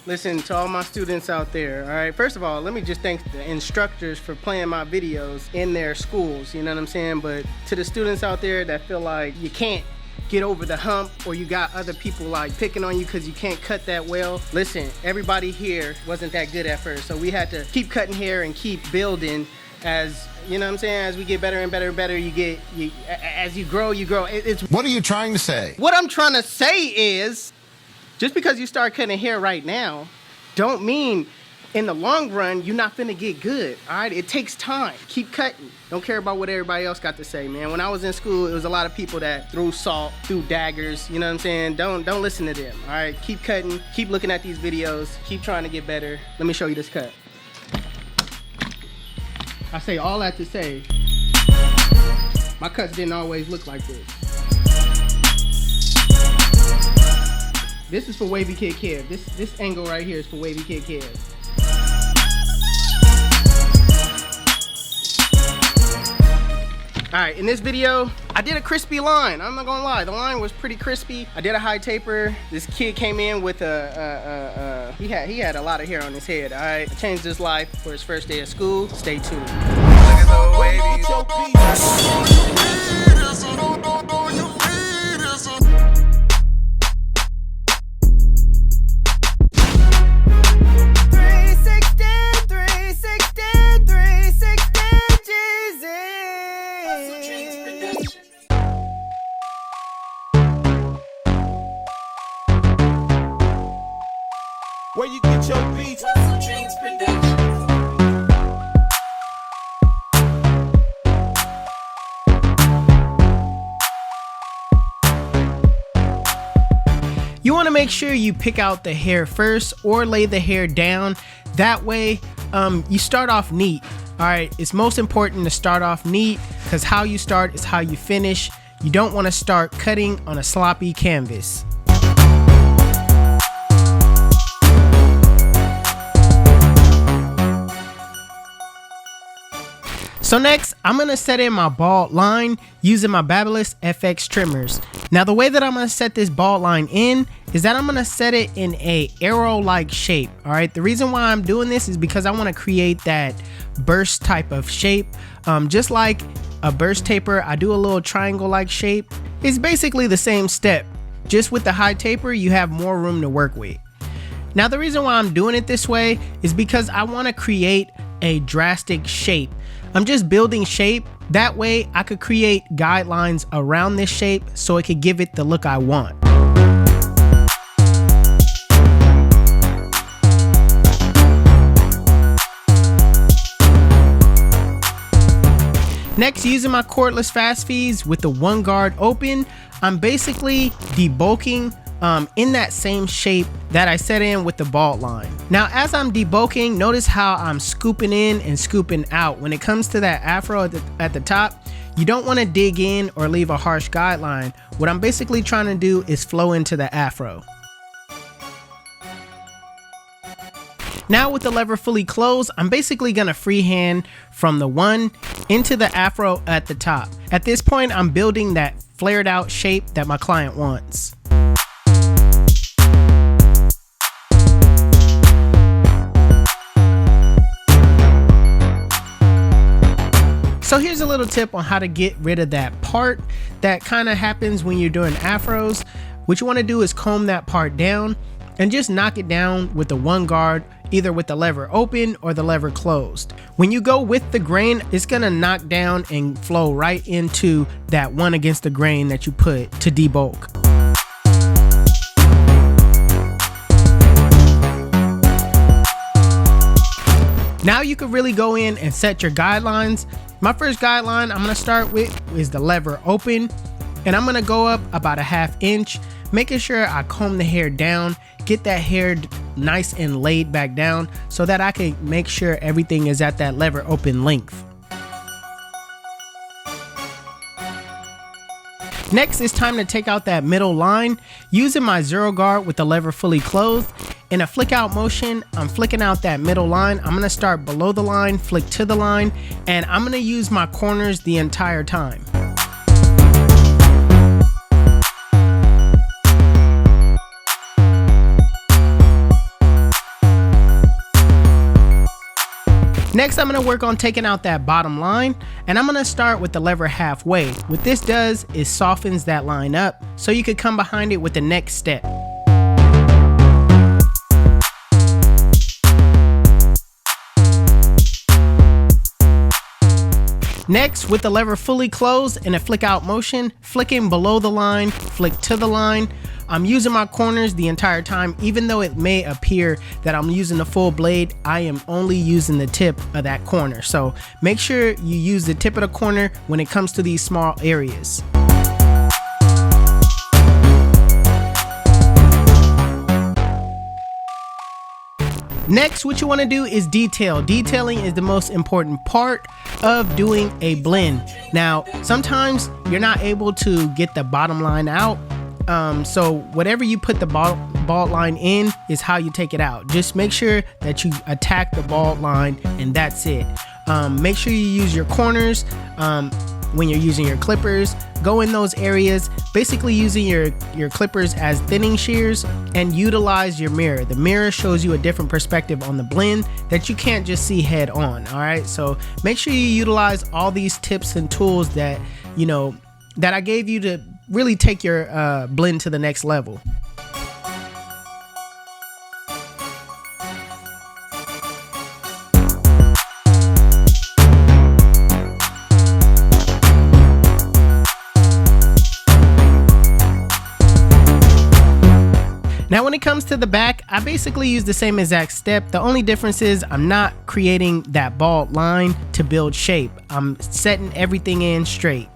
Listen, to all my students out there, all right, first of all, let me just thank the instructors for playing my videos in their schools, you know what I'm saying? But to the students out there that feel like you can't get over the hump, or you got other people like picking on you because you can't cut that well, listen, everybody here wasn't that good at first, so we had to keep cutting hair and keep building. As you know what I'm saying, as we get better and better and better, as you grow, What are you trying to say? What I'm trying to say is, just because you start cutting hair right now, don't mean in the long run you're not finna get good, all right? It takes time. Keep cutting. Don't care about what everybody else got to say, man. When I was in school, it was a lot of people that threw salt, threw daggers, you know what I'm saying? Don't listen to them, all right? Keep cutting, keep looking at these videos, keep trying to get better. Let me show you this cut. I say all that to say, my cuts didn't always look like this. This is for wavy kid Kev. This angle right here is for wavy kid Kev. Alright, in this video, I did a crispy line. I'm not gonna lie, the line was pretty crispy. I did a high taper. This kid came in with he had a lot of hair on his head, alright? I changed his life for his first day of school. Stay tuned. Where you get your beats? HustleDreamProduction. You want to make sure you pick out the hair first or lay the hair down. That way, you start off neat. All right, it's most important to start off neat because how you start is how you finish. You don't want to start cutting on a sloppy canvas. So next, I'm gonna set in my bald line using my Babyliss FX trimmers. Now the way that I'm gonna set this bald line in is that I'm gonna set it in a arrow-like shape. All right, the reason why I'm doing this is because I wanna create that burst type of shape. Just like a burst taper, I do a little triangle-like shape. It's basically the same step. Just with the high taper, you have more room to work with. Now the reason why I'm doing it this way is because I wanna create a drastic shape. I'm just building shape. That way I could create guidelines around this shape so it could give it the look I want. Next, using my cordless fast feeds with the one guard open, I'm basically debulking in that same shape that I set in with the bald line. Now as I'm debulking, notice how I'm scooping in and scooping out. When it comes to that afro at the top, you don't want to dig in or leave a harsh guideline. What I'm basically trying to do is flow into the afro. Now with the lever fully closed, I'm basically gonna freehand from the one into the afro at the top. At this point, I'm building that flared out shape that my client wants. So here's a little tip on how to get rid of that part that kind of happens when you're doing afros. What you want to do is comb that part down and just knock it down with the one guard, either with the lever open or the lever closed. When you go with the grain, it's gonna knock down and flow right into that one against the grain that you put to debulk. Now you can really go in and set your guidelines. My first guideline I'm gonna start with is the lever open, and I'm gonna go up about a ½ inch, making sure I comb the hair down, get that hair nice and laid back down so that I can make sure everything is at that lever open length. Next, it's time to take out that middle line. Using my zero guard with the lever fully closed, in a flick out motion, I'm flicking out that middle line. I'm gonna start below the line, flick to the line, and I'm gonna use my corners the entire time. Next, I'm gonna work on taking out that bottom line, and I'm gonna start with the lever halfway. What this does is softens that line up so you could come behind it with the next step. Next, with the lever fully closed in a flick out motion, flicking below the line, flick to the line. I'm using my corners the entire time. Even though it may appear that I'm using the full blade, I am only using the tip of that corner. So make sure you use the tip of the corner when it comes to these small areas. Next, what you want to do is detail. Detailing is the most important part of doing a blend. Now, sometimes you're not able to get the bottom line out. So whatever you put the bald line in is how you take it out. Just make sure that you attack the bald line and that's it. Make sure you use your corners when you're using your clippers. Go in those areas, basically using your clippers as thinning shears, and utilize your mirror. The mirror shows you a different perspective on the blend that you can't just see head on. All right, so make sure you utilize all these tips and tools that that I gave you to really take your blend to the next level. Now when it comes to the back, I basically use the same exact step. The only difference is I'm not creating that bald line to build shape. I'm setting everything in straight.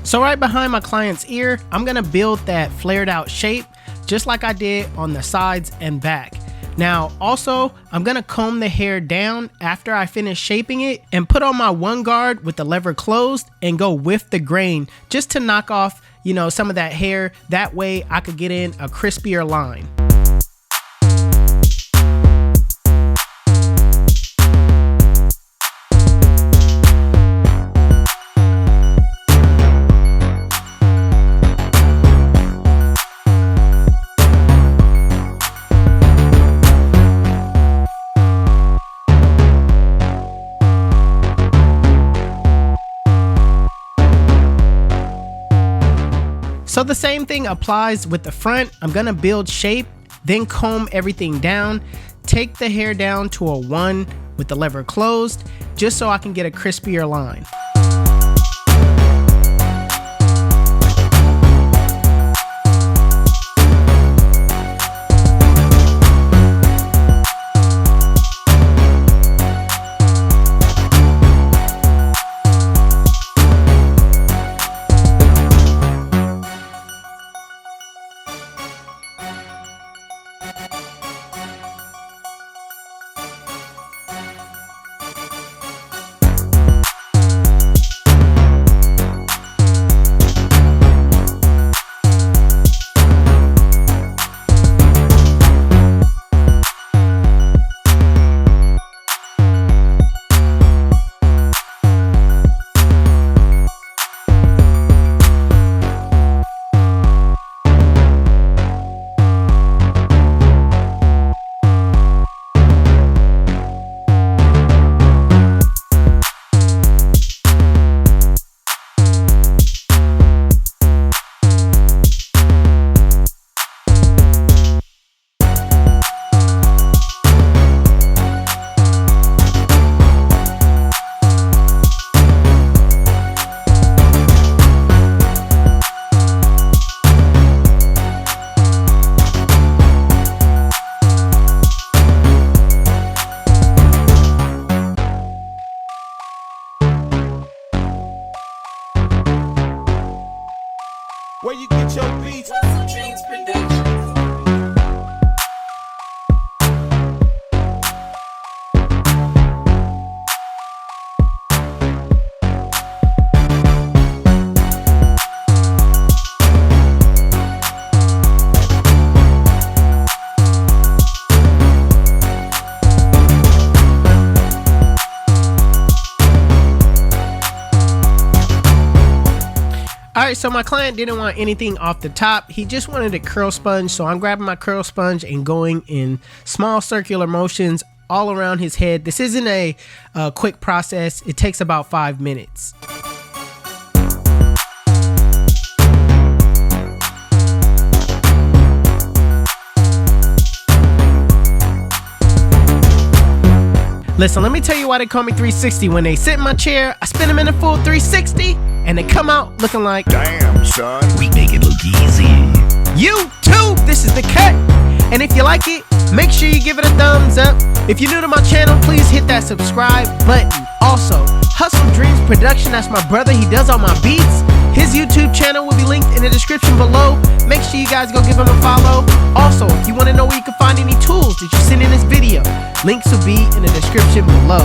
So right behind my client's ear, I'm gonna build that flared out shape just like I did on the sides and back. Now also, I'm gonna comb the hair down after I finish shaping it and put on my one guard with the lever closed and go with the grain just to knock off, some of that hair. That way I could get in a crispier line. So the same thing applies with the front. I'm gonna build shape, then comb everything down, take the hair down to a 1 with the lever closed, just so I can get a crispier line. Where you get your beats? HustleDreamProduction. Alright, so my client didn't want anything off the top. He just wanted a curl sponge, so I'm grabbing my curl sponge and going in small circular motions all around his head. This isn't a quick process. It takes about 5 minutes. Listen, let me tell you why they call me 360. When they sit in my chair, I spin them in a full 360, and they come out looking like, Damn, son. We make it look easy. YouTube, this is the cut. And if you like it, make sure you give it a thumbs up. If you're new to my channel, please hit that subscribe button. Also, Hustle Dreams Production, that's my brother, he does all my beats. His YouTube channel will be linked in the description below. Make sure you guys go give him a follow. Also, if you want to know where you can find any tools that you seen in this video, links will be in the description below.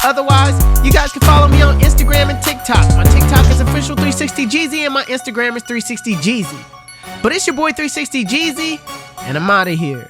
Otherwise, you guys can follow me on Instagram and TikTok. My TikTok is official 360 Jeezy and my Instagram is 360 Jeezy. But it's your boy 360 Jeezy, and I'm out of here.